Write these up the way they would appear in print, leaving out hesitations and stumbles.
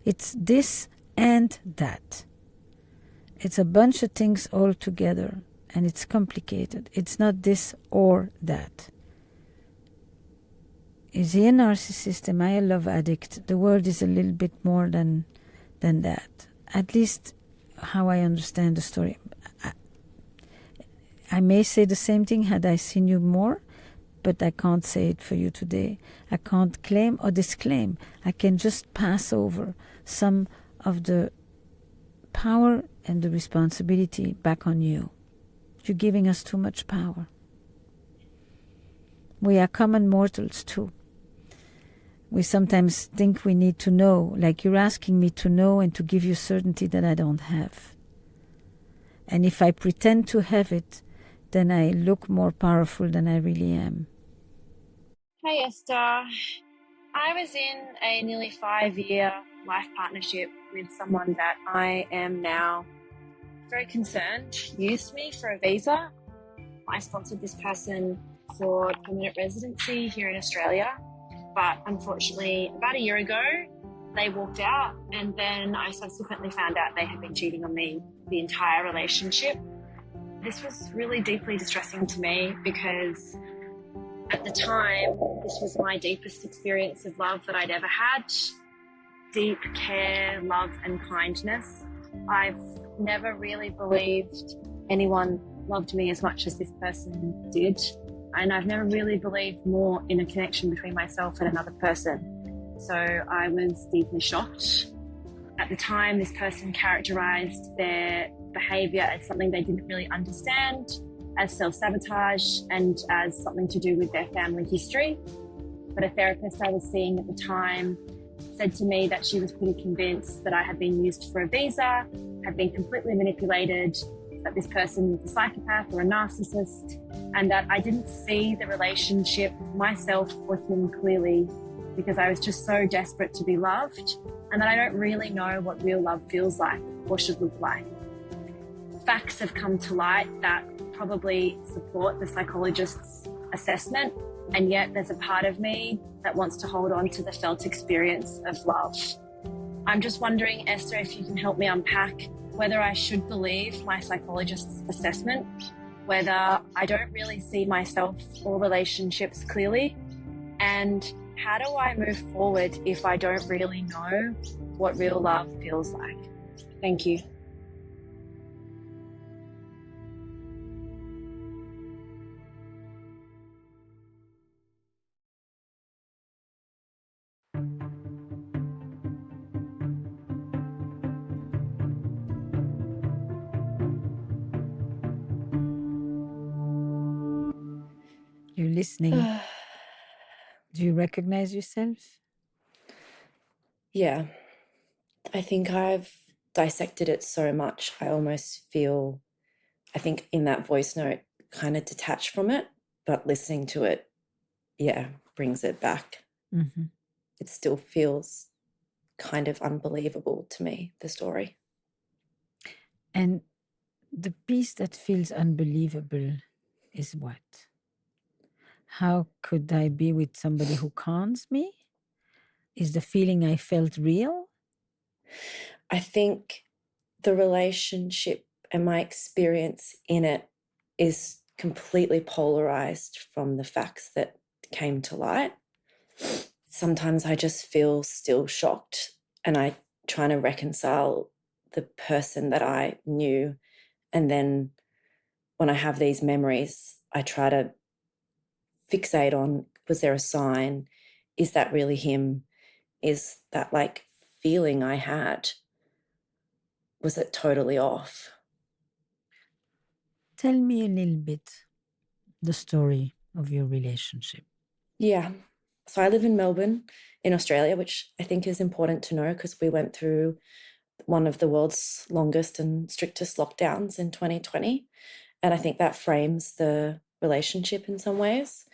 It's this and that. It's a bunch of things all together, and it's complicated. It's not this or that. Is he a narcissist? Am I a love addict? The world is a little bit more than that. At least how I understand the story. I may say the same thing had I seen you more, but I can't say it for you today. I can't claim or disclaim. I can just pass over some of the power and the responsibility back on you. You're giving us too much power. We are common mortals too. We sometimes think we need to know, like you're asking me to know and to give you certainty that I don't have. And if I pretend to have it, then I look more powerful than I really am. Hi, Esther. I was in a nearly 5-year life partnership with someone that I am now very concerned used me for a visa. I sponsored this person for permanent residency here in Australia, but unfortunately about a year ago they walked out, and then I subsequently found out they had been cheating on me the entire relationship. This was really deeply distressing to me because at the time this was my deepest experience of love that I'd ever had. Deep care, love and kindness. I've never really believed anyone loved me as much as this person did. And I've never really believed more in a connection between myself and another person. So I was deeply shocked. At the time, this person characterized their behavior as something they didn't really understand, as self-sabotage, and as something to do with their family history. But a therapist I was seeing at the time said to me that she was pretty convinced that I had been used for a visa, had been completely manipulated, that this person was a psychopath or a narcissist, and that I didn't see the relationship myself or him clearly because I was just so desperate to be loved, and that I don't really know what real love feels like or should look like. Facts have come to light that probably support the psychologist's assessment, and yet there's a part of me that wants to hold on to the felt experience of love. I'm just wondering, Esther, if you can help me unpack whether I should believe my psychologist's assessment, whether I don't really see myself or relationships clearly, and how do I move forward if I don't really know what real love feels like? Thank you. You're listening. Do you recognize yourself? Yeah. I think I've dissected it so much. I almost feel, I think in that voice note, kind of detached from it, but listening to it, yeah, brings it back. Mm-hmm. It still feels kind of unbelievable to me, the story. And the piece that feels unbelievable is what? How could I be with somebody who cons me? Is the feeling I felt real? I think the relationship and my experience in it is completely polarized from the facts that came to light. Sometimes I just feel still shocked, and I try to reconcile the person that I knew. And then when I have these memories, I try to fixate on, was there a sign? Is that really him? Is that like feeling I had, was it totally off? Tell me a little bit the story of your relationship. Yeah. So I live in Melbourne in Australia, which I think is important to know because we went through one of the world's longest and strictest lockdowns in 2020. And I think that frames the relationship in some ways.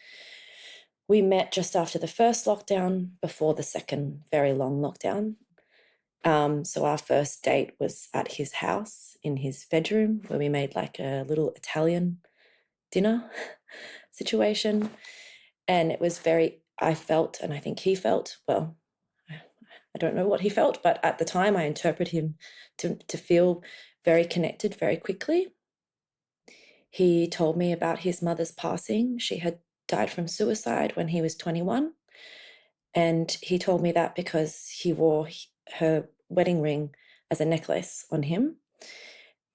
We met just after the first lockdown, before the second very long lockdown. So our first date was at his house in his bedroom, where we made like a little Italian dinner situation. And it was very, I felt, and I think he felt, well, I don't know what he felt, but at the time I interpret him to feel very connected very quickly. He told me about his mother's passing. She had died from suicide when he was 21. And he told me that because he wore her wedding ring as a necklace on him.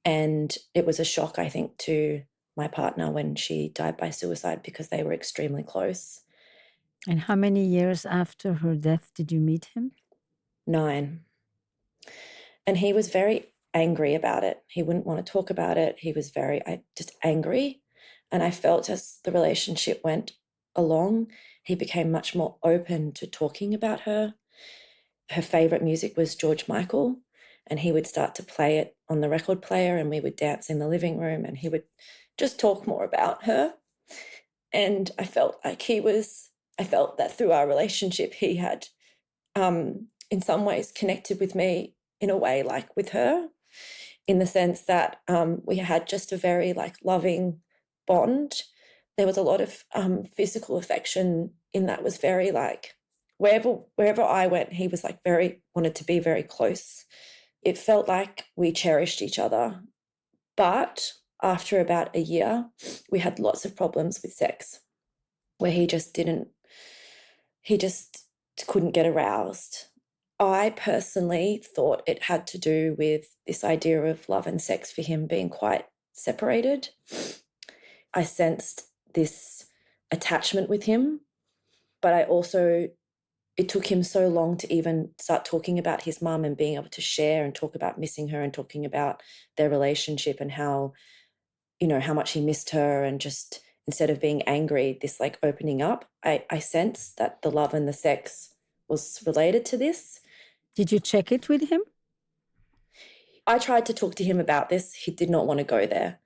And it was a shock, I think, to my partner when she died by suicide because they were extremely close. And how many years after her death did you meet him? 9. And he was very angry about it. He wouldn't want to talk about it. He was very just angry. And I felt as the relationship went along, he became much more open to talking about her. Her favorite music was George Michael, and he would start to play it on the record player, and we would dance in the living room, and he would just talk more about her. And I felt that through our relationship, he had, in some ways, connected with me in a way like with her, in the sense that we had just a very loving bond. There was a lot of physical affection in that. Was very wherever I went, he was wanted to be very close. It felt like we cherished each other. But after about a year, we had lots of problems with sex where he just couldn't get aroused. I personally thought it had to do with this idea of love and sex for him being quite separated. I sensed this attachment with him, but it took him so long to even start talking about his mum and being able to share and talk about missing her and talking about their relationship and how much he missed her, and just instead of being angry, this opening up. I sensed that the love and the sex was related to this. Did you check it with him? I tried to talk to him about this. He did not want to go there.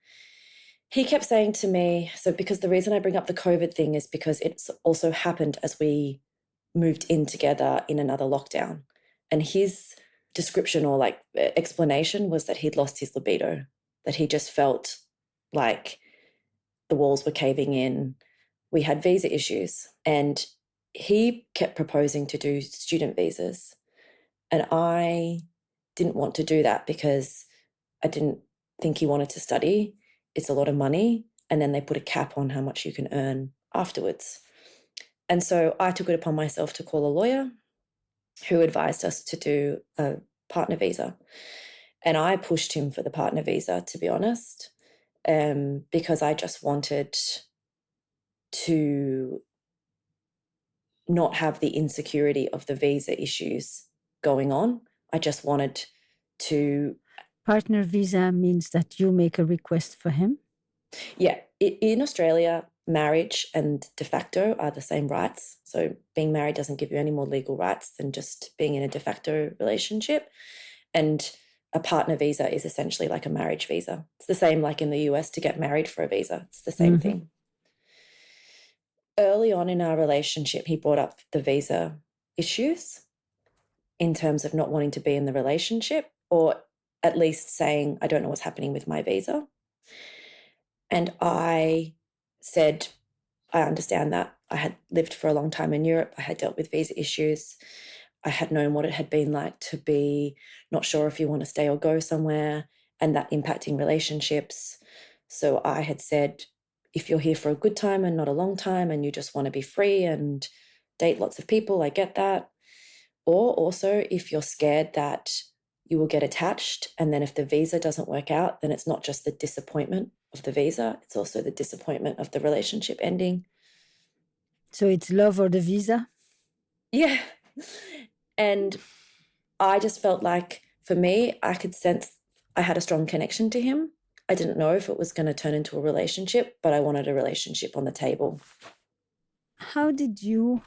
He kept saying to me, because the reason I bring up the COVID thing is because it's also happened as we moved in together in another lockdown. And his description or explanation was that he'd lost his libido, that he just felt like the walls were caving in. We had visa issues, and he kept proposing to do student visas. And I didn't want to do that because I didn't think he wanted to study. It's a lot of money. And then they put a cap on how much you can earn afterwards. And so I took it upon myself to call a lawyer who advised us to do a partner visa. And I pushed him for the partner visa, to be honest, because I just wanted to not have the insecurity of the visa issues going on. I just wanted to... Partner visa means that you make a request for him? Yeah. In Australia, marriage and de facto are the same rights. So being married doesn't give you any more legal rights than just being in a de facto relationship. And a partner visa is essentially like a marriage visa. It's the same like in the US to get married for a visa. It's the same thing. Early on in our relationship, he brought up the visa issues in terms of not wanting to be in the relationship, or at least saying, I don't know what's happening with my visa. And I said, I understand that. I had lived for a long time in Europe. I had dealt with visa issues. I had known what it had been like to be not sure if you want to stay or go somewhere, and that impacting relationships. So I had said, if you're here for a good time and not a long time and you just want to be free and date lots of people, I get that. Or also if you're scared that you will get attached, and then if the visa doesn't work out, then it's not just the disappointment of the visa, it's also the disappointment of the relationship ending. So it's love or the visa? Yeah. And I just felt like, for me, I could sense I had a strong connection to him. I didn't know if it was going to turn into a relationship, but I wanted a relationship on the table. How did you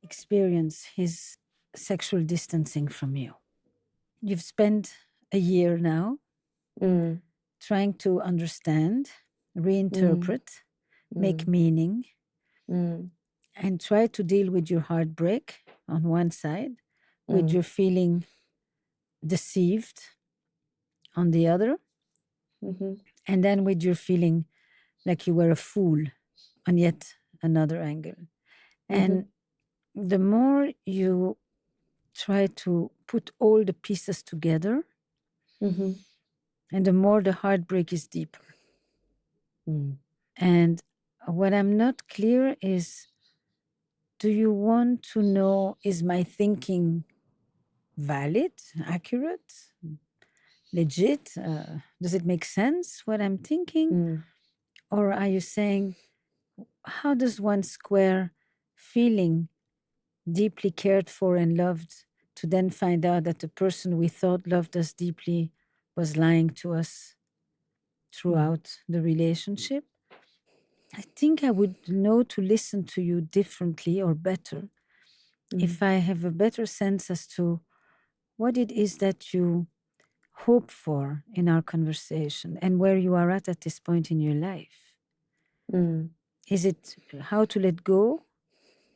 experience his sexual distancing from you? You've spent a year now trying to understand, reinterpret, make meaning, and try to deal with your heartbreak on one side, with your feeling deceived on the other, and then with your feeling like you were a fool on yet another angle. And the more you try to put all the pieces together, Mm-hmm. and the more the heartbreak is deeper. Mm. And what I'm not clear is, do you want to know, is my thinking valid, accurate, legit? Does it make sense what I'm thinking? Mm. Or are you saying, how does one square feeling deeply cared for and loved to then find out that the person we thought loved us deeply was lying to us throughout the relationship? I think I would know to listen to you differently or better if I have a better sense as to what it is that you hope for in our conversation and where you are at this point in your life. Mm. Is it how to let go?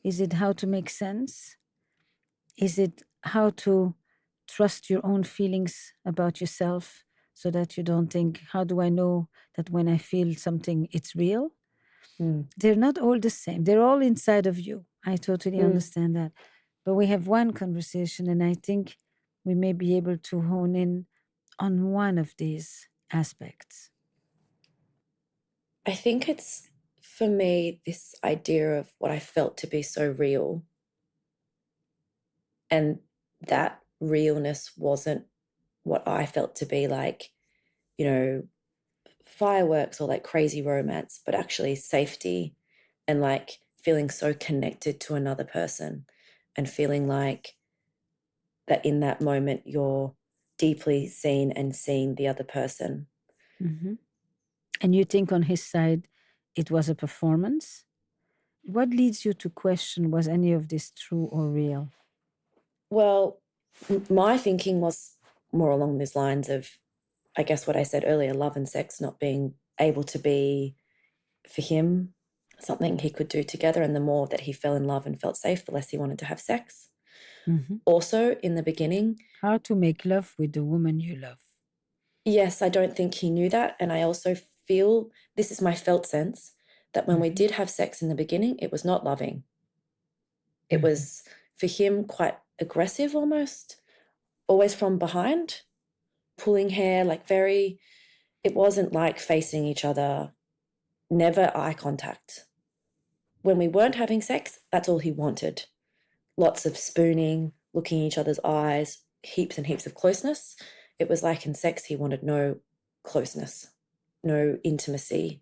Is it how to make sense? Is it how to trust your own feelings about yourself so that you don't think, how do I know that when I feel something, it's real? Mm. They're not all the same. They're all inside of you. I totally Mm. understand that. But we have one conversation, and I think we may be able to hone in on one of these aspects. I think it's, for me, this idea of what I felt to be so real. And that realness wasn't what I felt to be like, you know, fireworks or like crazy romance, but actually safety and like feeling so connected to another person and feeling like that in that moment you're deeply seen and seeing the other person. Mm-hmm. And you think on his side it was a performance? What leads you to question, was any of this true or real? Well, my thinking was more along these lines of, I guess what I said earlier, love and sex not being able to be, for him, something he could do together. And the more that he fell in love and felt safe, the less he wanted to have sex. Mm-hmm. Also, in the beginning, how to make love with the woman you love. Yes, I don't think he knew that. And I also feel, this is my felt sense, that when we did have sex in the beginning, it was not loving. It was, for him, quite aggressive almost, always from behind, pulling hair, like very, it wasn't like facing each other, never eye contact. When we weren't having sex, that's all he wanted. Lots of spooning, looking in each other's eyes, heaps and heaps of closeness. It was like in sex, he wanted no closeness, no intimacy.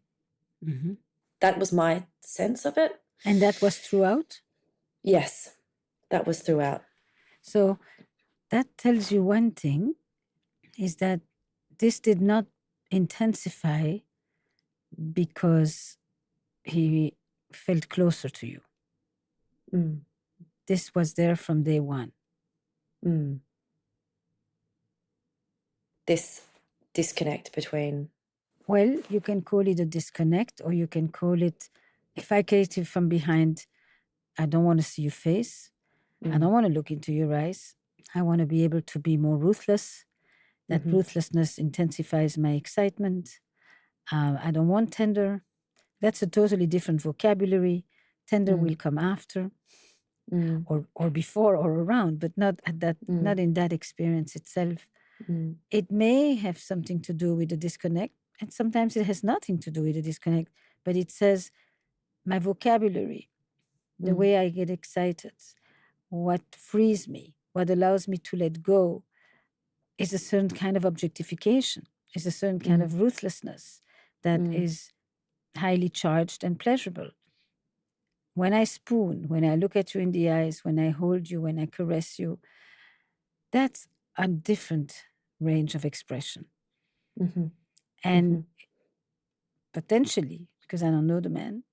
Mm-hmm. That was my sense of it. And that was throughout? Yes, that was throughout. So that tells you one thing, is that this did not intensify because he felt closer to you. Mm. This was there from day one. Mm. This disconnect between... Well, you can call it a disconnect, or you can call it, if I catch you from behind, I don't want to see your face. I don't want to look into your eyes. I want to be able to be more ruthless. That ruthlessness intensifies my excitement. I don't want tender. That's a totally different vocabulary. Tender will come after, or before or around, but not at that, not in that experience itself. It may have something to do with the disconnect, and sometimes it has nothing to do with the disconnect, but it says my vocabulary, the way I get excited, what frees me, what allows me to let go, is a certain kind of objectification, is a certain kind of ruthlessness that is highly charged and pleasurable. When I spoon, when I look at you in the eyes, when I hold you, when I caress you, that's a different range of expression. And potentially, because I don't know the man,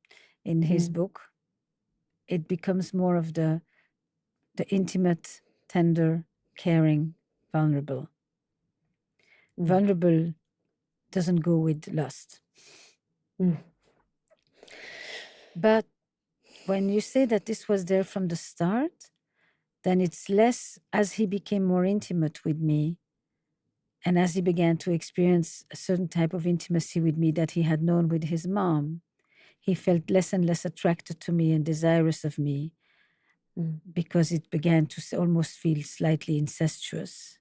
in his book, it becomes more of the intimate, tender, caring, vulnerable. Vulnerable doesn't go with lust. But when you say that this was there from the start, then it's less, as he became more intimate with me, and as he began to experience a certain type of intimacy with me that he had known with his mom, he felt less and less attracted to me and desirous of me because it began to almost feel slightly incestuous.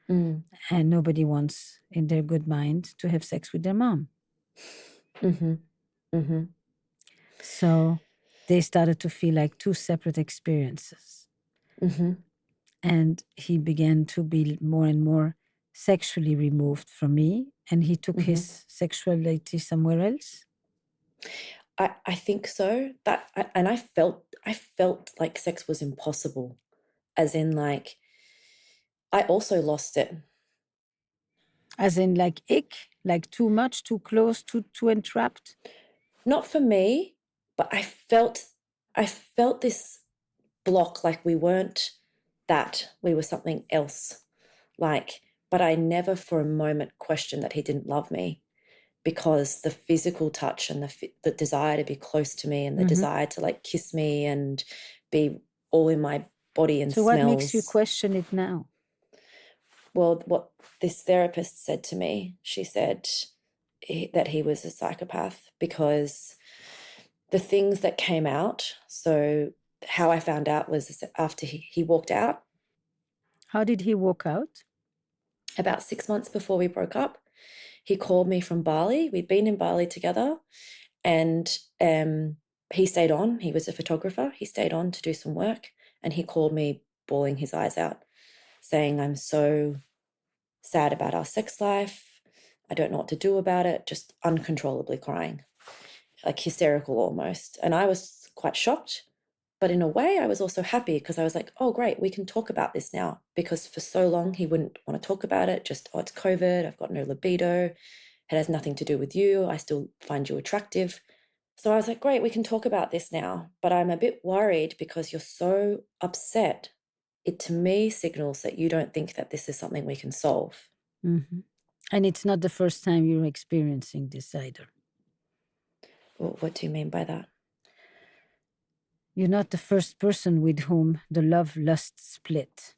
Mm. And nobody wants, in their good mind, to have sex with their mom. Mm-hmm. Mm-hmm. So they started to feel like two separate experiences. Mm-hmm. And he began to be more and more sexually removed from me, and he took his sexuality somewhere else. I think so. And I felt like sex was impossible, as in like I also lost it. As in like ick, like too much, too close, too entrapped. Not for me, but I felt this block, like we weren't that, we were something else. Like, but I never for a moment questioned that he didn't love me, because the physical touch and the desire to be close to me and the desire to like kiss me and be all in my body and So smells. what makes you question it now? Well, what this therapist said to me, she said that he was a psychopath because the things that came out. So how I found out was after he walked out. How did he walk out? About 6 months before we broke up, he called me from Bali. We'd been in Bali together, and he stayed on. He was a photographer. He stayed on to do some work, and he called me bawling his eyes out, saying, "I'm so sad about our sex life. I don't know what to do about it," just uncontrollably crying, like hysterical almost. And I was quite shocked. But in a way, I was also happy because I was like, oh, great, we can talk about this now. Because for so long, he wouldn't want to talk about it. Just, oh, it's COVID. I've got no libido. It has nothing to do with you. I still find you attractive. So I was like, great, we can talk about this now. But I'm a bit worried because you're so upset. It to me signals that you don't think that this is something we can solve. Mm-hmm. And it's not the first time you're experiencing this either. Well, what do you mean by that? You're not the first person with whom the love-lust split.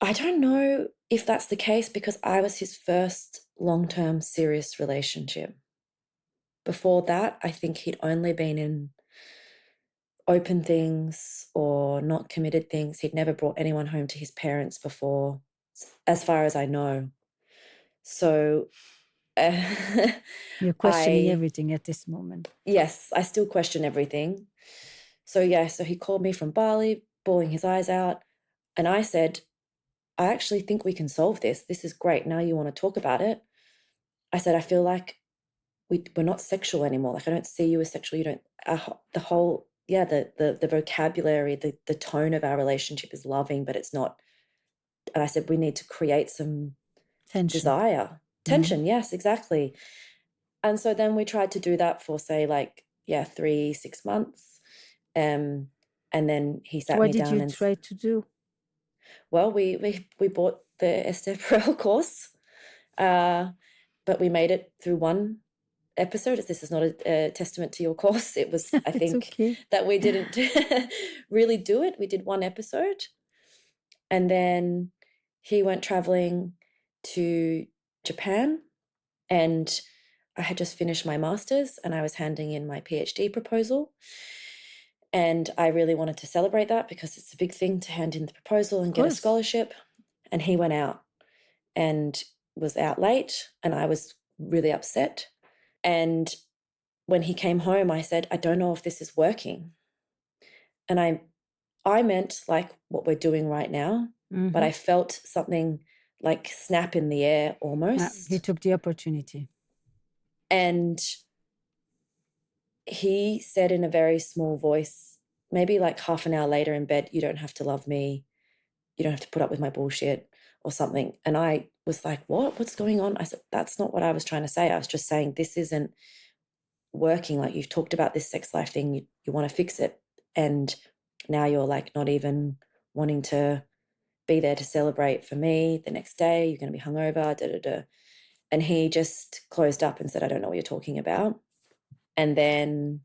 I don't know if that's the case because I was his first long-term serious relationship. Before that, I think he'd only been in open things or not committed things. He'd never brought anyone home to his parents before, as far as I know. So You're questioning everything at this moment. Yes, I still question everything. So yeah, so he called me from Bali, bawling his eyes out. And I said, I actually think we can solve this. This is great. Now you want to talk about it. I said, I feel like we're not sexual anymore. Like I don't see you as sexual. You don't, the whole, yeah, the vocabulary, the tone of our relationship is loving, but it's not. And I said, we need to create some desire. Tension, yes, exactly. And so then we tried to do that for say like, 3-6 months. And then he sat me down. What did you try to do? Well, we bought the Esther Perel course, but we made it through one episode. This is not a testament to your course. It was, I think, that we didn't really do it. We did one episode. And then he went traveling to Japan, and I had just finished my master's and I was handing in my PhD proposal. And I really wanted to celebrate that because it's a big thing to hand in the proposal and get a scholarship. And he went out and was out late, and I was really upset. And when he came home, I said, I don't know if this is working. And I meant like what we're doing right now, but I felt something like snap in the air almost. He took the opportunity. And he said in a very small voice, maybe like half an hour later in bed, you don't have to love me. You don't have to put up with my bullshit or something. And I was like, what's going on? I said, that's not what I was trying to say. I was just saying, this isn't working. Like you've talked about this sex life thing, you want to fix it. And now you're like not even wanting to be there to celebrate for me the next day. You're going to be hungover, And he just closed up and said, I don't know what you're talking about. And then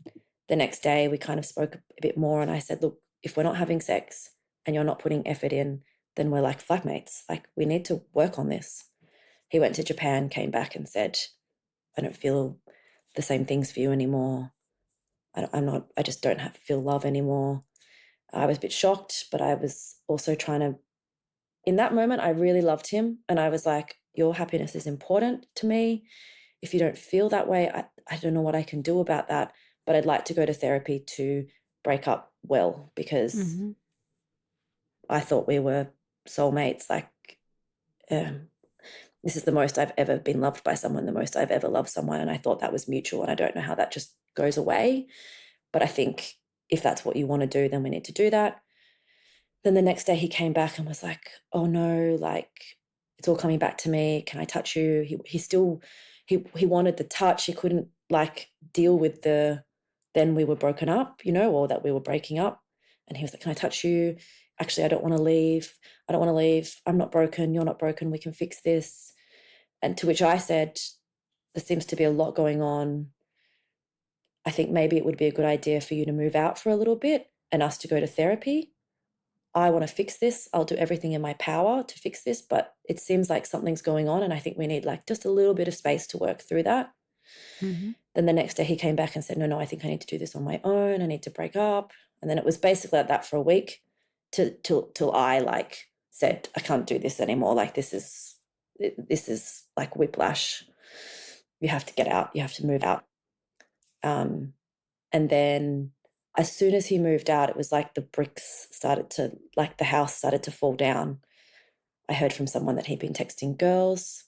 the next day we kind of spoke a bit more. And I said, look, if we're not having sex and you're not putting effort in, then we're like flatmates. Like we need to work on this. He went to Japan, came back and said, I don't feel the same things for you anymore. I just don't feel love anymore. I was a bit shocked, but I was also trying to, in that moment, I really loved him. And I was like, your happiness is important to me. If you don't feel that way, I don't know what I can do about that, but I'd like to go to therapy to break up well, because I thought we were soulmates. Like, this is the most I've ever been loved by someone, the most I've ever loved someone. And I thought that was mutual. And I don't know how that just goes away. But I think if that's what you want to do, then we need to do that. Then the next day he came back and was like, oh no, like it's all coming back to me. Can I touch you? He wanted the touch. He couldn't like deal with then we were broken up, or that we were breaking up. And he was like, can I touch you? Actually, I don't want to leave. I don't want to leave. I'm not broken. You're not broken. We can fix this. And to which I said, there seems to be a lot going on. I think maybe it would be a good idea for you to move out for a little bit and us to go to therapy. I want to fix this. I'll do everything in my power to fix this, but it seems like something's going on, and I think we need like just a little bit of space to work through that. Then the next day he came back and said, no, I think I need to do this on my own. I need to break up. And then it was basically like that for a week till I like said, I can't do this anymore. Like this is like whiplash. You have to get out. You have to move out. And then as soon as he moved out, it was like the house started to fall down. I heard from someone that he'd been texting girls.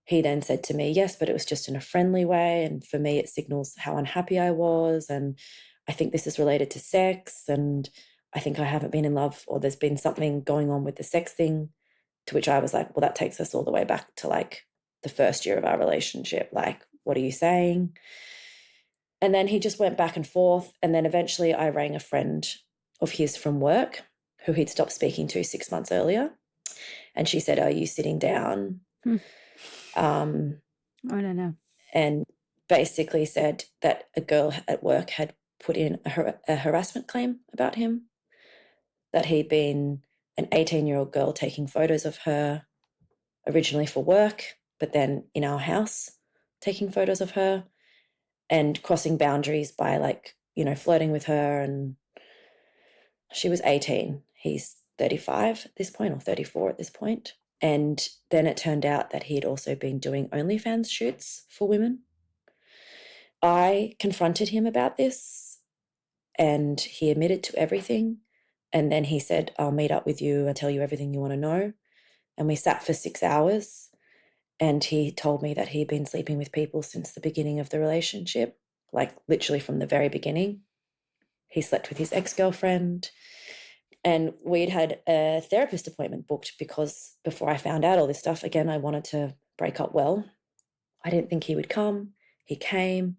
He then said to me, yes, but it was just in a friendly way. And for me, it signals how unhappy I was. And I think this is related to sex. And I think I haven't been in love, or there's been something going on with the sex thing, to which I was like, well, that takes us all the way back to like the first year of our relationship. Like, what are you saying? And then he just went back and forth. And then eventually I rang a friend of his from work who he'd stopped speaking to 6 months earlier. And she said, are you sitting down? Oh, no. And basically said that a girl at work had put in a harassment claim about him, that he'd been an 18-year-old girl taking photos of her originally for work, but then in our house taking photos of her and crossing boundaries by like, flirting with her. And she was 18. He's 35 at this point, or 34 at this point. And then it turned out that he'd also been doing OnlyFans shoots for women. I confronted him about this and he admitted to everything. And then he said, I'll meet up with you and tell you everything you want to know. And we sat for 6 hours. And he told me that he'd been sleeping with people since the beginning of the relationship, like literally from the very beginning. He slept with his ex-girlfriend. And we'd had a therapist appointment booked because before I found out all this stuff, again, I wanted to break up well. I didn't think he would come. He came.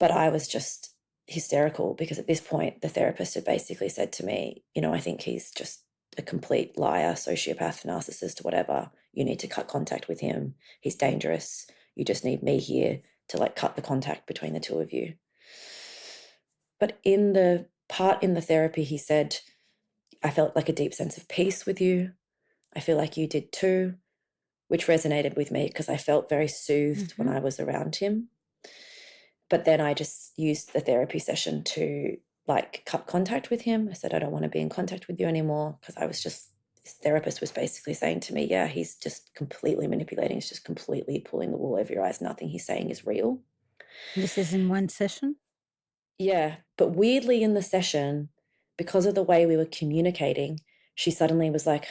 But I was just hysterical because at this point, the therapist had basically said to me, I think he's just a complete liar, sociopath, narcissist, whatever. You need to cut contact with him. He's dangerous. You just need me here to like cut the contact between the two of you. But in the part in the therapy, he said, I felt like a deep sense of peace with you. I feel like you did too, which resonated with me because I felt very soothed when I was around him. But then I just used the therapy session to like cut contact with him. I said, I don't want to be in contact with you anymore, because this therapist was basically saying to me, yeah, he's just completely manipulating. He's just completely pulling the wool over your eyes. Nothing he's saying is real. This is in one session? Yeah. But weirdly in the session, because of the way we were communicating, she suddenly was like,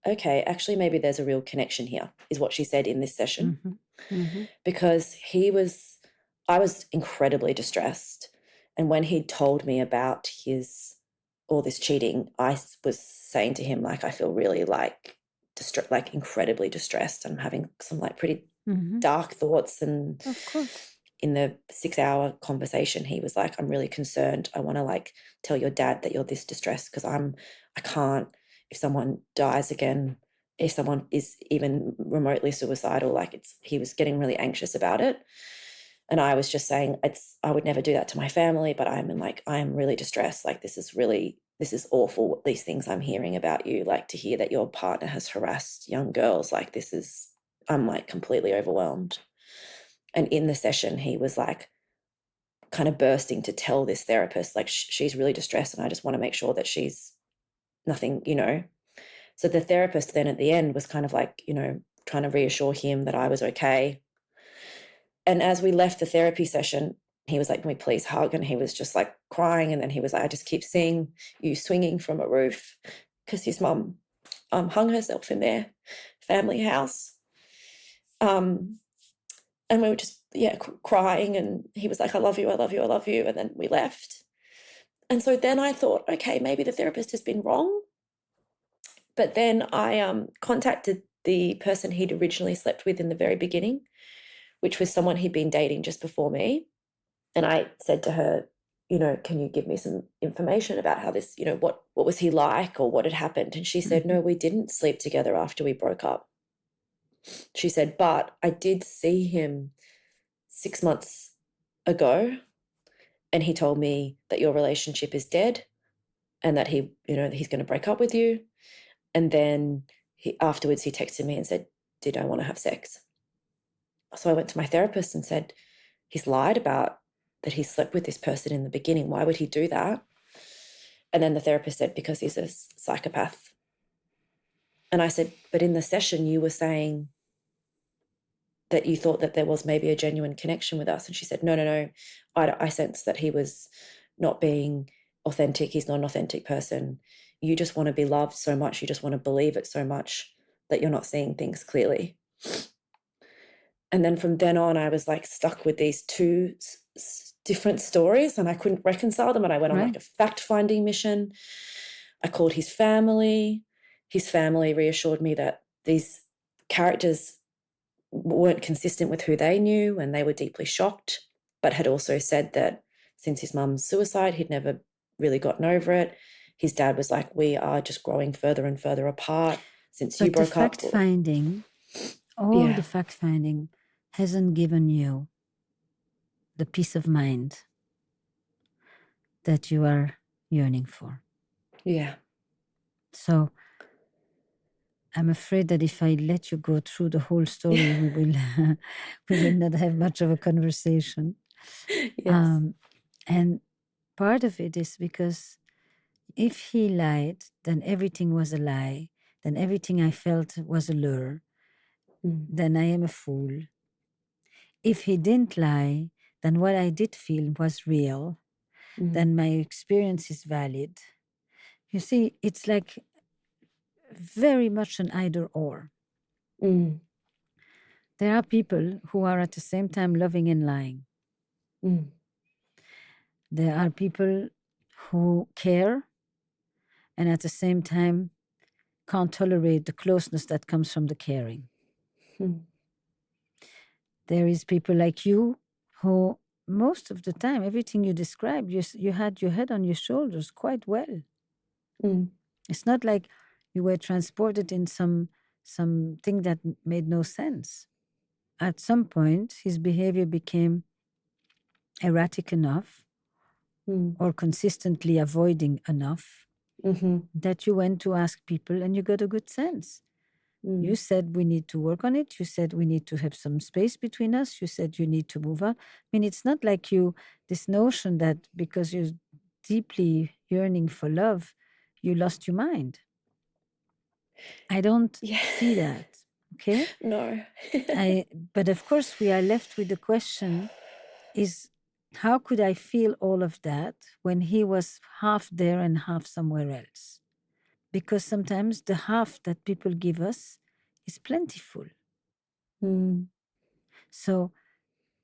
okay, actually maybe there's a real connection here, is what she said in this session. Because I was incredibly distressed. And when he told me about all this cheating, I was saying to him, like, I feel really like incredibly distressed. I'm having some like pretty dark thoughts. And of course, in the 6-hour conversation, he was like, I'm really concerned. I want to like tell your dad that you're this distressed, because I can't, if someone dies again, if someone is even remotely suicidal, like he was getting really anxious about it. And I was just saying, I would never do that to my family, but I am really distressed. Like, this is awful. These things I'm hearing about you, like to hear that your partner has harassed young girls. Like I'm like completely overwhelmed. And in the session, he was like kind of bursting to tell this therapist, like, she's really distressed and I just want to make sure that she's nothing, you know. So the therapist then at the end was kind of like, you know, trying to reassure him that I was okay. And as we left the therapy session, he was like, can we please hug? And he was just like crying. And then he was like, I just keep seeing you swinging from a roof, because his mum hung herself in their family house. And we were just, crying. And he was like, I love you, I love you, I love you. And then we left. And so then I thought, okay, maybe the therapist has been wrong. But then I contacted the person he'd originally slept with in the very beginning, which was someone he'd been dating just before me. And I said to her, you know, can you give me some information about how this, you know, what was he like or what had happened? And she said, no, we didn't sleep together after we broke up. She said, but I did see him 6 months ago, and he told me that your relationship is dead and that he, you know, he's going to break up with you. And then afterwards he texted me and said, did I want to have sex? So I went to my therapist and said, he's lied about that he slept with this person in the beginning. Why would he do that? And then the therapist said, because he's a psychopath. And I said, but in the session you were saying that you thought that there was maybe a genuine connection with us. And she said, no. I sensed that he was not being authentic. He's not an authentic person. You just want to be loved so much. You just want to believe it so much that you're not seeing things clearly. And then from then on, I was like stuck with these two different stories and I couldn't reconcile them. And I went on like a fact-finding mission. I called his family. His family reassured me that these characters weren't consistent with who they knew, and they were deeply shocked, but had also said that since his mum's suicide, he'd never really gotten over it. His dad was like, we are just growing further and further apart since you broke up. The fact-finding hasn't given you the peace of mind that you are yearning for. Yeah. So I'm afraid that if I let you go through the whole story, we will not have much of a conversation. Yes. And part of it is because if he lied, then everything was a lie. Then everything I felt was a lure. Then I am a fool. If he didn't lie, then what I did feel was real. Then my experience is valid. You see, it's like very much an either or. There are people who are at the same time loving and lying. There are people who care and at the same time can't tolerate the closeness that comes from the caring. There is people like you who most of the time, everything you described, you had your head on your shoulders quite well. It's not like you were transported in something that made no sense. At some point, his behavior became erratic enough or consistently avoiding enough that you went to ask people and you got a good sense. You said we need to work on it. You said we need to have some space between us. You said you need to move on. I mean, it's not like this notion that because you're deeply yearning for love, you lost your mind. I don't see that. Okay? No. But of course, we are left with the question is, how could I feel all of that when he was half there and half somewhere else? Because sometimes the half that people give us is plentiful. So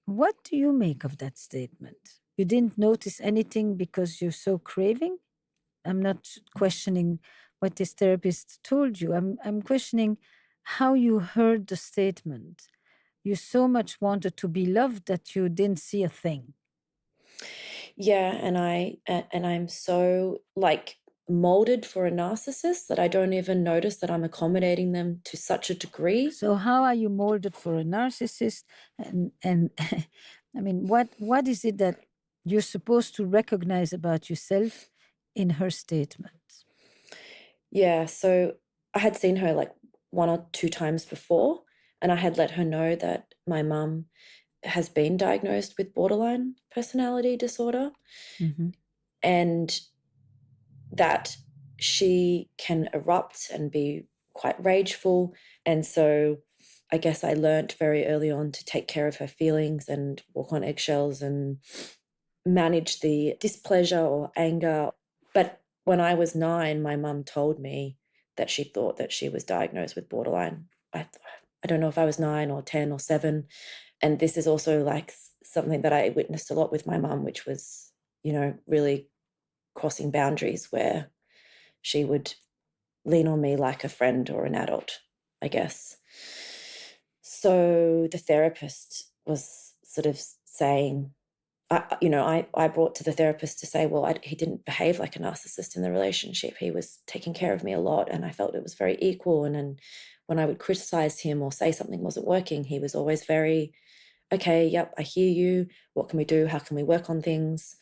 what do you make of that statement? You didn't notice anything because you're so craving? I'm not questioning what this therapist told you. I'm questioning how you heard the statement. You so much wanted to be loved that you didn't see a thing. Yeah, and I'm so like molded for a narcissist that I don't even notice that I'm accommodating them to such a degree. So how are you molded for a narcissist? And I mean, what is it that you're supposed to recognize about yourself in her statement? Yeah, so I had seen her like 1 or 2 times before, and I had let her know that my mum has been diagnosed with borderline personality disorder, and that she can erupt and be quite rageful. And so I guess I learnt very early on to take care of her feelings and walk on eggshells and manage the displeasure or anger. But when I was 9, my mum told me that she thought that she was diagnosed with borderline. I don't know if I was 9 or 10 or 7. And this is also like something that I witnessed a lot with my mum, which was, really crossing boundaries, where she would lean on me like a friend or an adult, I guess. So the therapist was sort of saying, I brought to the therapist to say, well, he didn't behave like a narcissist in the relationship. He was taking care of me a lot, and I felt it was very equal. And when I would criticize him or say something wasn't working, he was always very, okay, yep, I hear you. What can we do? How can we work on things?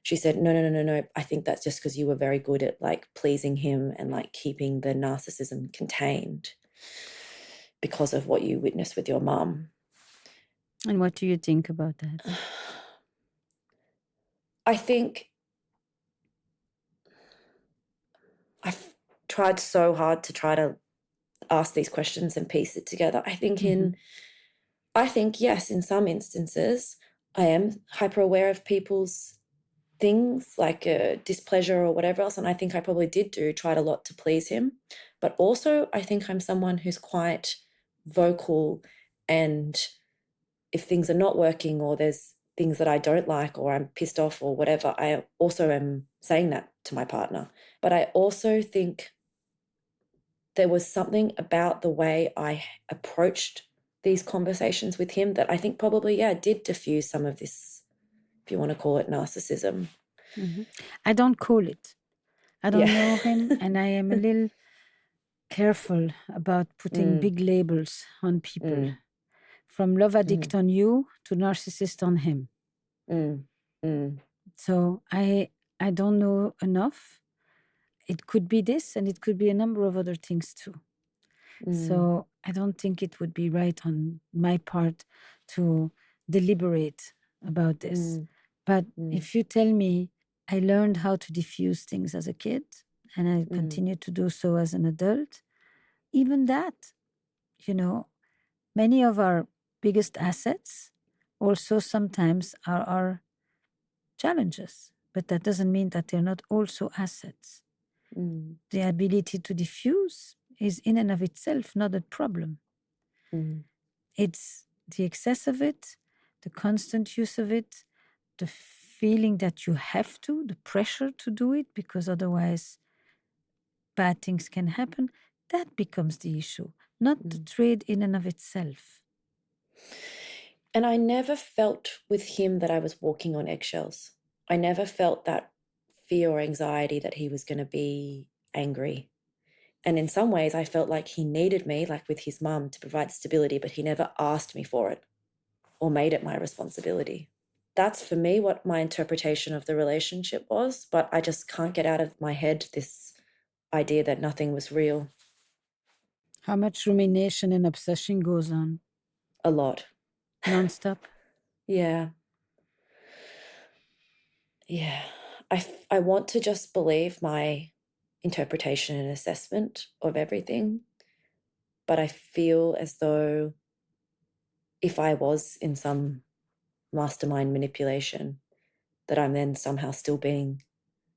She said, no. I think that's just because you were very good at like pleasing him and like keeping the narcissism contained because of what you witnessed with your mum. And what do you think about that? I think I've tried so hard to try to ask these questions and piece it together. I think yes, in some instances, I am hyper aware of people's things like displeasure or whatever else. And I think I probably tried a lot to please him. But also I think I'm someone who's quite vocal, and if things are not working or there's things that I don't like or I'm pissed off or whatever, I also am saying that to my partner. But I also think there was something about the way I approached these conversations with him that I think probably, did diffuse some of this, if you want to call it narcissism. I don't call it. I don't know him, and I am a little careful about putting big labels on people. From love addict on you to narcissist on him. So I don't know enough. It could be this, and it could be a number of other things too. So I don't think it would be right on my part to deliberate about this. But if you tell me I learned how to diffuse things as a kid, and I continue to do so as an adult, even that, many of our biggest assets also sometimes are our challenges, but that doesn't mean that they're not also assets. The ability to diffuse is in and of itself not a problem. It's the excess of it, the constant use of it, the feeling that you have to, the pressure to do it, because otherwise bad things can happen. That becomes the issue, not the trade in and of itself. And I never felt with him that I was walking on eggshells. I never felt that fear or anxiety that he was going to be angry. And in some ways, I felt like he needed me, like with his mum, to provide stability, but he never asked me for it or made it my responsibility. That's for me what my interpretation of the relationship was, but I just can't get out of my head this idea that nothing was real. How much rumination and obsession goes on? A lot. Nonstop? Yeah. I want to just believe my interpretation and assessment of everything, but I feel as though if I was in some mastermind manipulation, that I'm then somehow still being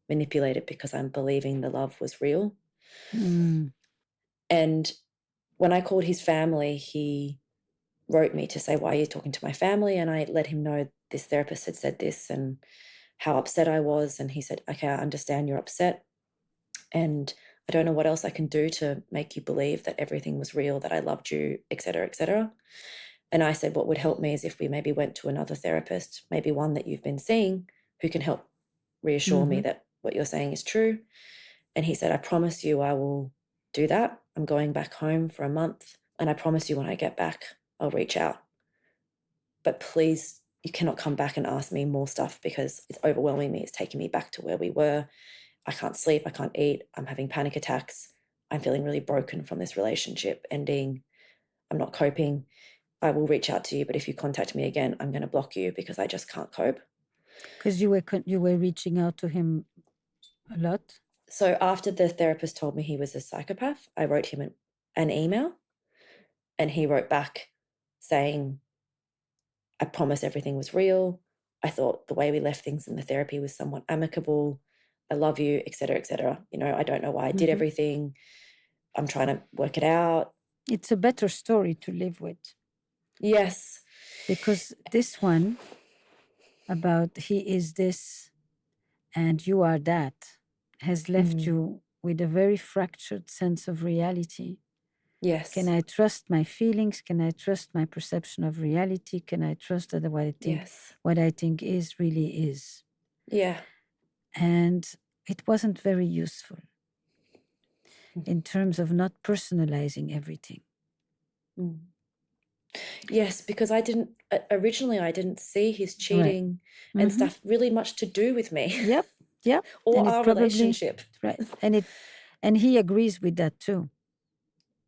manipulated because I'm believing the love was real. And when I called his family, he wrote me to say, why are you talking to my family? And I let him know this therapist had said this and how upset I was. And he said, okay, I understand you're upset. And I don't know what else I can do to make you believe that everything was real, that I loved you, et cetera, et cetera. And I said, what would help me is if we maybe went to another therapist, maybe one that you've been seeing, who can help reassure me that what you're saying is true. And he said, I promise you I will do that. I'm going back home for a month. And I promise you when I get back, I'll reach out. But please, you cannot come back and ask me more stuff because it's overwhelming me. It's taking me back to where we were. I can't sleep. I can't eat. I'm having panic attacks. I'm feeling really broken from this relationship ending. I'm not coping. I will reach out to you, but if you contact me again, I'm going to block you because I just can't cope. Because you were reaching out to him a lot? So after the therapist told me he was a psychopath, I wrote him an email, and he wrote back saying, I promise everything was real. I thought the way we left things in the therapy was somewhat amicable. I love you, etc., etc. You know, I don't know why I did everything. I'm trying to work it out. It's a better story to live with. Yes. Because this one about he is this and you are that has left you with a very fractured sense of reality. Yes. Can I trust my feelings? Can I trust my perception of reality? Can I trust that what I think is really is? Yeah. And it wasn't very useful in terms of not personalizing everything. Yes, because I didn't see his cheating and stuff really much to do with me. Yep. Or and our relationship. Right. And he agrees with that too.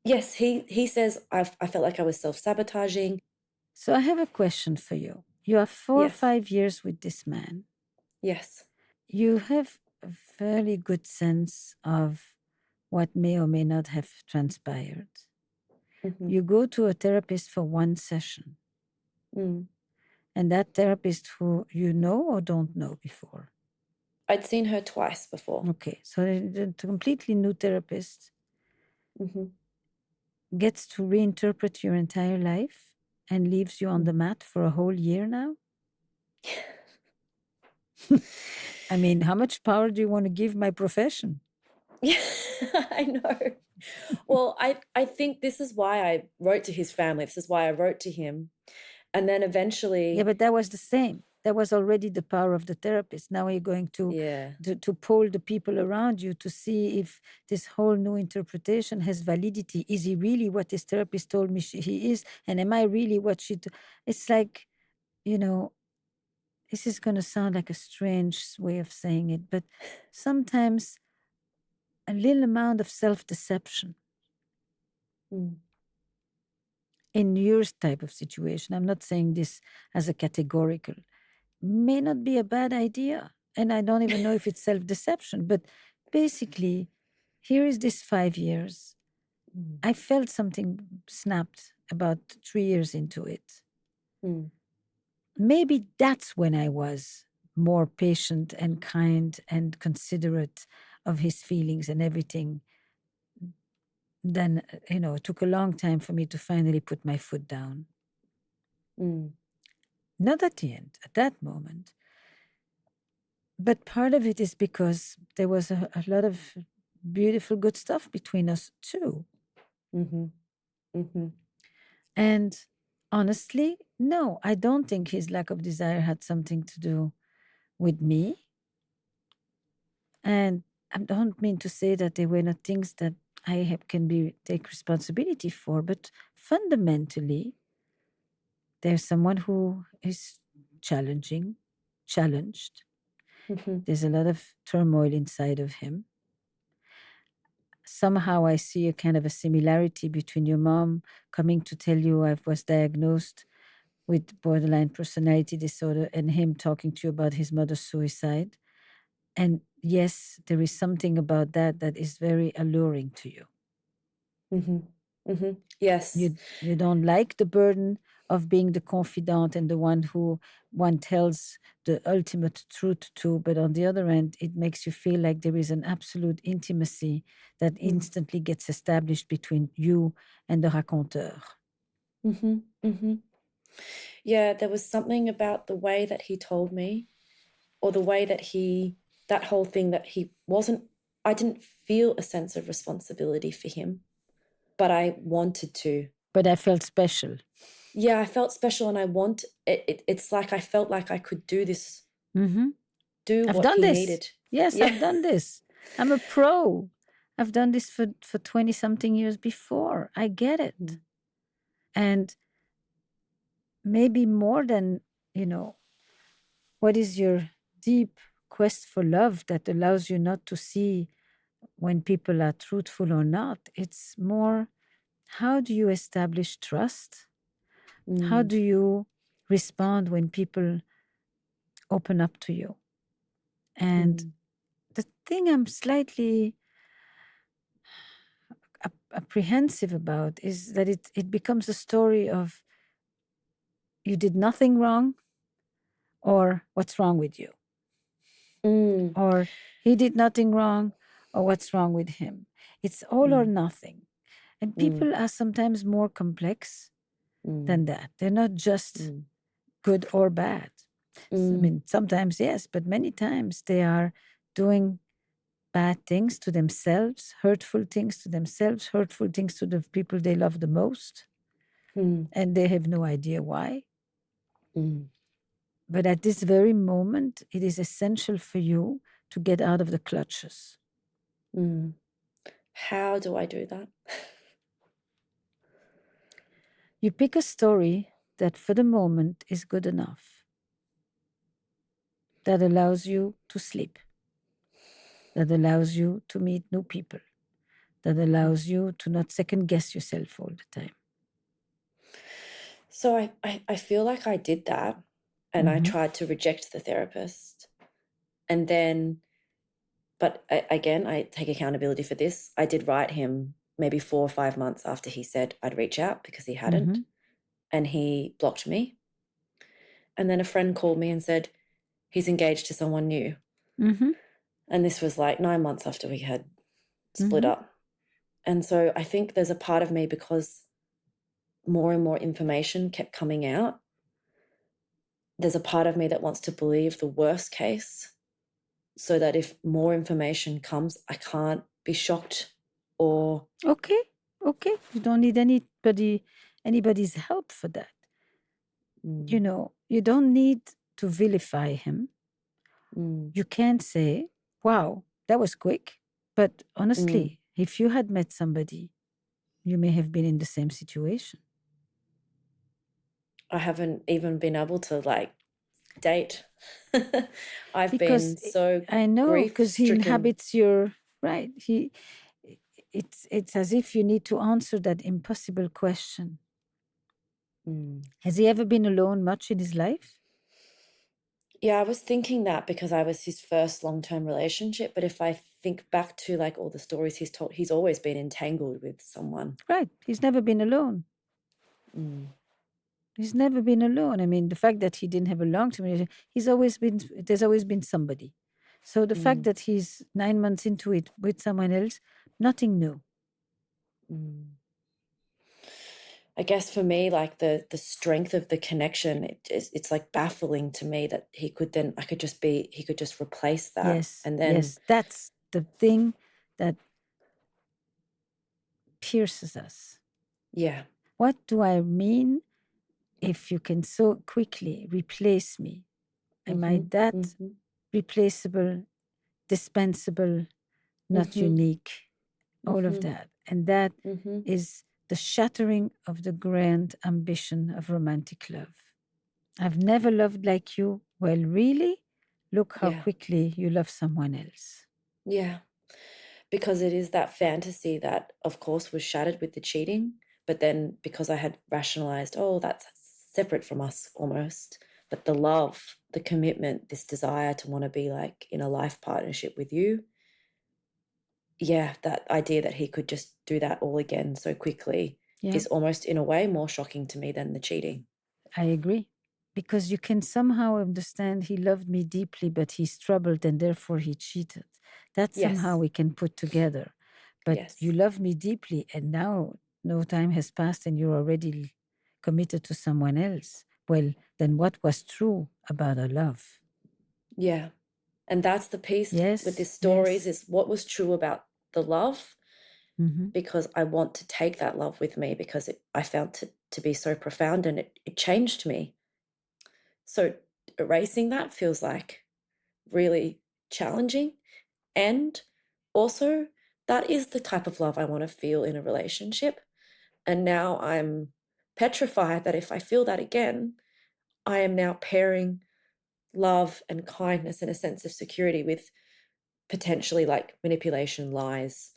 Yes, he says I felt like I was self-sabotaging. So I have a question for you. You are 4 or 5 years with this man. Yes. You have a fairly good sense of what may or may not have transpired. You go to a therapist for one session. And that therapist who you know or don't know before? I'd seen her twice before. Okay, so a completely new therapist gets to reinterpret your entire life and leaves you on the mat for a whole year now? I mean, how much power do you want to give my profession? Yeah, I know. Well, I think this is why I wrote to his family. This is why I wrote to him. And then eventually... Yeah, but that was the same. That was already the power of the therapist. Now you're going to poll the people around you to see if this whole new interpretation has validity. Is he really what this therapist told me he is? And am I really what she... It's like, you know, this is going to sound like a strange way of saying it, but sometimes a little amount of self-deception in your type of situation, I'm not saying this as a categorical, may not be a bad idea. And I don't even know if it's self-deception, but basically, here is this 5 years. I felt something snapped about 3 years into it. Maybe that's when I was more patient and kind and considerate of his feelings and everything. Then, you know, it took a long time for me to finally put my foot down. Not at the end, at that moment. But part of it is because there was a lot of beautiful, good stuff between us too. And honestly, no, I don't think his lack of desire had something to do with me. And I don't mean to say that there were not things that I can take responsibility for, but fundamentally, there's someone who is challenged. There's a lot of turmoil inside of him. Somehow I see a kind of a similarity between your mom coming to tell you I was diagnosed with borderline personality disorder and him talking to you about his mother's suicide. And yes, there is something about that is very alluring to you. Yes. You don't like the burden of being the confidant and the one who one tells the ultimate truth to, but on the other hand, it makes you feel like there is an absolute intimacy that instantly gets established between you and the raconteur. Yeah, there was something about the way that he told me, or the way that that whole thing that I didn't feel a sense of responsibility for him, but I wanted to. But I felt special. Yeah, I felt special, and it's like I felt like I could do this. Do I've what done he this. needed. Yes, yeah. I've done this. I'm a pro. I've done this for 20-something years before. I get it. And maybe more than, what is your deep quest for love that allows you not to see when people are truthful or not? It's more, how do you establish trust? How do you respond when people open up to you? And the thing I'm slightly apprehensive about is that it becomes a story of you did nothing wrong, or what's wrong with you, or he did nothing wrong, or what's wrong with him. It's all or nothing. And people are sometimes more complex than that. They're not just good or bad. I mean, sometimes yes, but many times they are doing bad things to themselves, hurtful things to themselves, hurtful things to the people they love the most, and they have no idea why. But at this very moment, it is essential for you to get out of the clutches. How do I do that? You pick a story that for the moment is good enough, that allows you to sleep, that allows you to meet new people, that allows you to not second guess yourself all the time. So I feel like I did that, and I tried to reject the therapist. And then, but again, I take accountability for this. I did write him maybe 4 or 5 months after he said I'd reach out, because he hadn't, and he blocked me. And then a friend called me and said he's engaged to someone new. And this was like 9 months after we had split up. And so I think there's a part of me, because more and more information kept coming out, there's a part of me that wants to believe the worst case, so that if more information comes, I can't be shocked or... Okay. You don't need anybody's help for that. You know, you don't need to vilify him. You can't say, wow, that was quick. But honestly, if you had met somebody, you may have been in the same situation. I haven't even been able to date. I've Because been so I know, because he grief-stricken. inhabits your right. It's as if you need to answer that impossible question. Has he ever been alone much in his life? Yeah, I was thinking that, because I was his first long-term relationship. But if I think back to all the stories he's told, he's always been entangled with someone. Right. He's never been alone. He's never been alone. I mean, the fact that he didn't have a long-term relationship, there's always been somebody. So the fact that he's 9 months into it with someone else, nothing new. I guess for me, the strength of the connection, it's baffling to me that he could just replace that. Yes, and then yes, that's the thing that pierces us. Yeah. What do I mean? If you can so quickly replace me, am I that replaceable, dispensable, not unique? All of that. And that is the shattering of the grand ambition of romantic love. I've never loved like you. Well, really? Look how quickly you love someone else. Yeah. Because it is that fantasy that, of course, was shattered with the cheating. But then, because I had rationalized, oh, that's separate from us almost. But the love, the commitment, this desire to want to be in a life partnership with you. Yeah, that idea that he could just do that all again so quickly is almost, in a way, more shocking to me than the cheating. I agree. Because you can somehow understand he loved me deeply, but he's troubled and therefore he cheated. That somehow we can put together. But you love me deeply, and now no time has passed and you're already committed to someone else. Well, then what was true about our love? Yeah. And that's the piece with these stories, is what was true about the love, because I want to take that love with me, because I found it to be so profound, and it changed me. So erasing that feels really challenging. And also, that is the type of love I want to feel in a relationship. And now I'm petrified that if I feel that again, I am now pairing love and kindness and a sense of security with potentially manipulation, lies,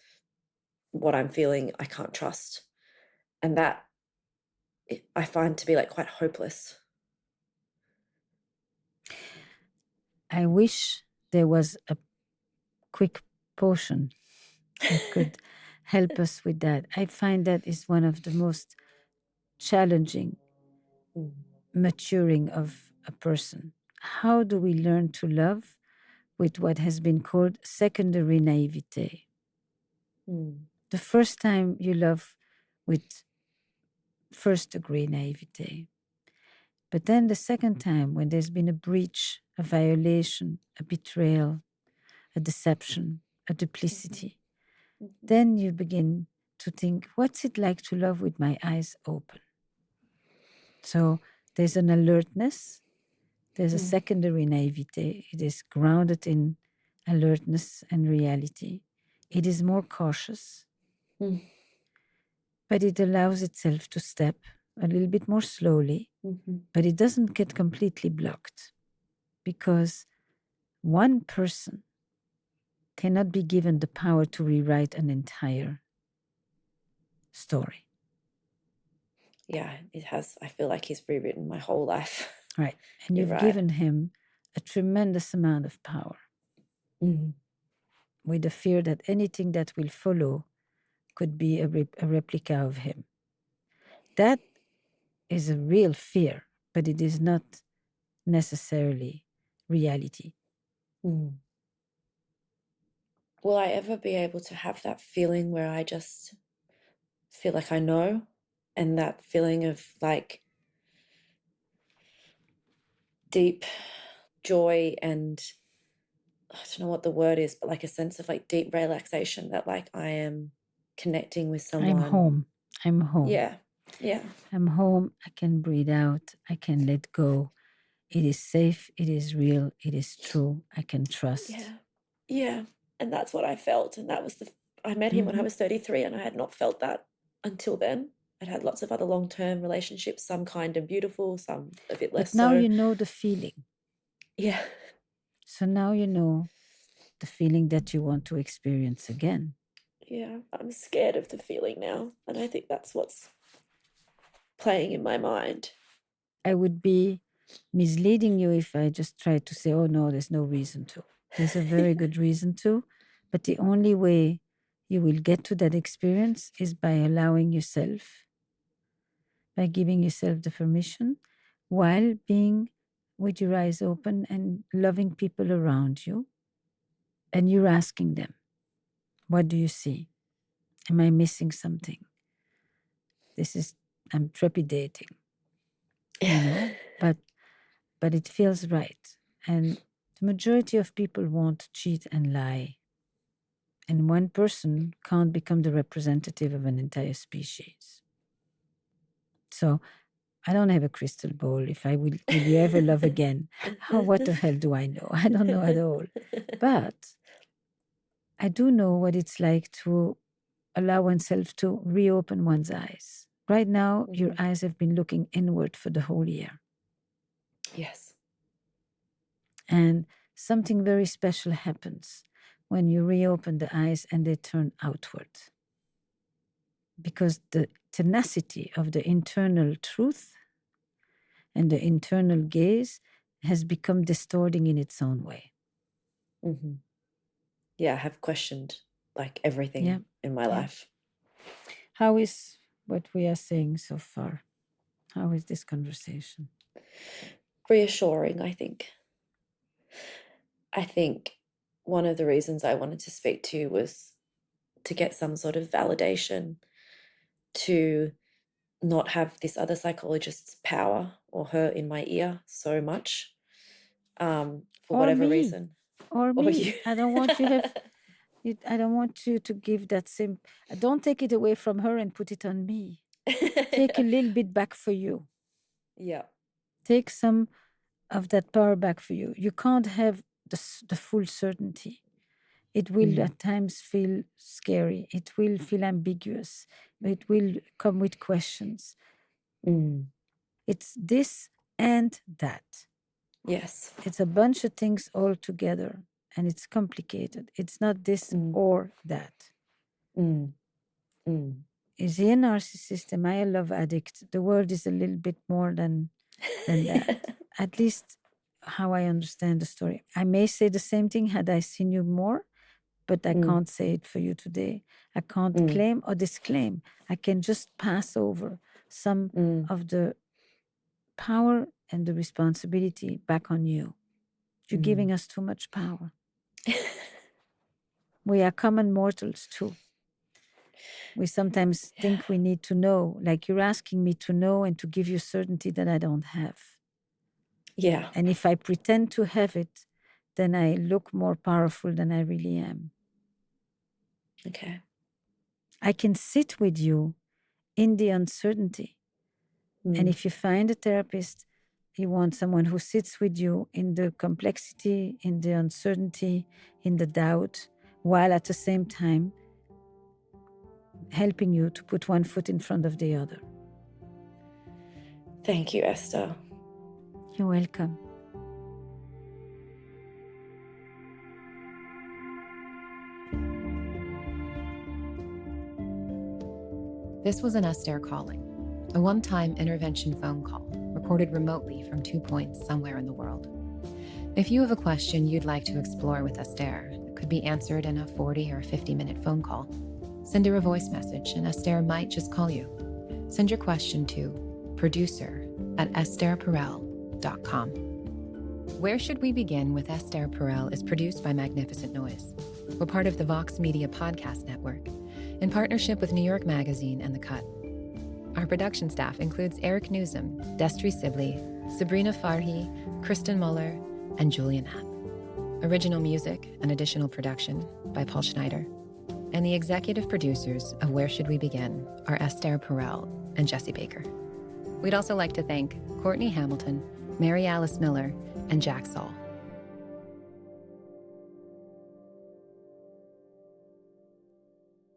what I'm feeling I can't trust. And that I find to be like quite hopeless. I wish there was a quick potion that could help us with that. I find that is one of the most challenging maturing of a person. How do we learn to love with what has been called secondary naivete? The first time you love with first degree naivete. But then the second time, when there's been a breach, a violation, a betrayal, a deception, a duplicity, then you begin to think, what's it like to love with my eyes open? So there's an alertness, there's a secondary naivete. It is grounded in alertness and reality. It is more cautious, but it allows itself to step a little bit more slowly, but it doesn't get completely blocked, because one person cannot be given the power to rewrite an entire story. Yeah, it has. I feel like he's rewritten my whole life. Right. And you've given him a tremendous amount of power, with the fear that anything that will follow could be a replica of him. That is a real fear, but it is not necessarily reality. Will I ever be able to have that feeling where I just feel like I know, and that feeling of like deep joy and I don't know what the word is, but like a sense of like deep relaxation that like I am connecting with someone. I'm home. Yeah. I'm home. I can breathe out. I can let go. It is safe. It is real. It is true. I can trust. Yeah. And that's what I felt. And that was I met him when I was 33, and I had not felt that until then. I'd had lots of other long-term relationships, some kind and beautiful, some a bit less so. But now so. you know the feeling. Yeah. So now you know the feeling that you want to experience again. Yeah, I'm scared of the feeling now. And I think that's what's playing in my mind. I would be misleading you if I just tried to say, oh no, there's no reason to. There's a very good reason to. But the only way you will get to that experience is by allowing yourself, by giving yourself the permission, while being with your eyes open and loving people around you. And you're asking them, what do you see? Am I missing something? I'm trepidating, but it feels right. And the majority of people won't cheat and lie. And one person can't become the representative of an entire species. So I don't have a crystal ball. If I will you ever love again? What the hell do I know? I don't know at all. But I do know what it's like to allow oneself to reopen one's eyes. Right now, your eyes have been looking inward for the whole year. Yes. And something very special happens when you reopen the eyes and they turn outward. Because the tenacity of the internal truth and the internal gaze has become distorting in its own way. Yeah, I have questioned like everything in my life. How is what we are saying so far? How is this conversation? Reassuring, I think. I think one of the reasons I wanted to speak to you was to get some sort of validation, to not have this other psychologist's power or her in my ear so much, for whatever reason. Or me. I don't want I don't want you to give that same. Don't take it away from her and put it on me. Take a little bit back for you. Yeah. Take some of that power back for you. You can't have the full certainty. It will at times feel scary. It will feel ambiguous. It will come with questions. It's this and that. Yes. It's a bunch of things all together, and it's complicated. It's not this or that. Is he a narcissist? Am I a love addict? The world is a little bit more than that. At least how I understand the story. I may say the same thing had I seen you more, but I can't say it for you today. I can't claim or disclaim. I can just pass over some of the power and the responsibility back on you. You're giving us too much power. We are common mortals too. We sometimes think we need to know, like you're asking me to know and to give you certainty that I don't have. Yeah. And if I pretend to have it, then I look more powerful than I really am. Okay. I can sit with you in the uncertainty. And if you find a therapist, you want someone who sits with you in the complexity, in the uncertainty, in the doubt, while at the same time helping you to put one foot in front of the other. Thank you, Esther. You're welcome. This was an Esther calling, a one-time intervention phone call recorded remotely from 2 points somewhere in the world. If you have a question you'd like to explore with Esther that could be answered in a 40 or 50-minute phone call, send her a voice message and Esther might just call you. Send your question to producer@estherperel.com. Where Should We Begin with Esther Perel is produced by Magnificent Noise. We're part of the Vox Media Podcast Network, in partnership with New York Magazine and The Cut. Our production staff includes Eric Newsom, Destry Sibley, Sabrina Farhi, Kristen Muller, and Julian Happ. Original music and additional production by Paul Schneider. And the executive producers of Where Should We Begin are Esther Perel and Jesse Baker. We'd also like to thank Courtney Hamilton, Mary Alice Miller, and Jack Saul.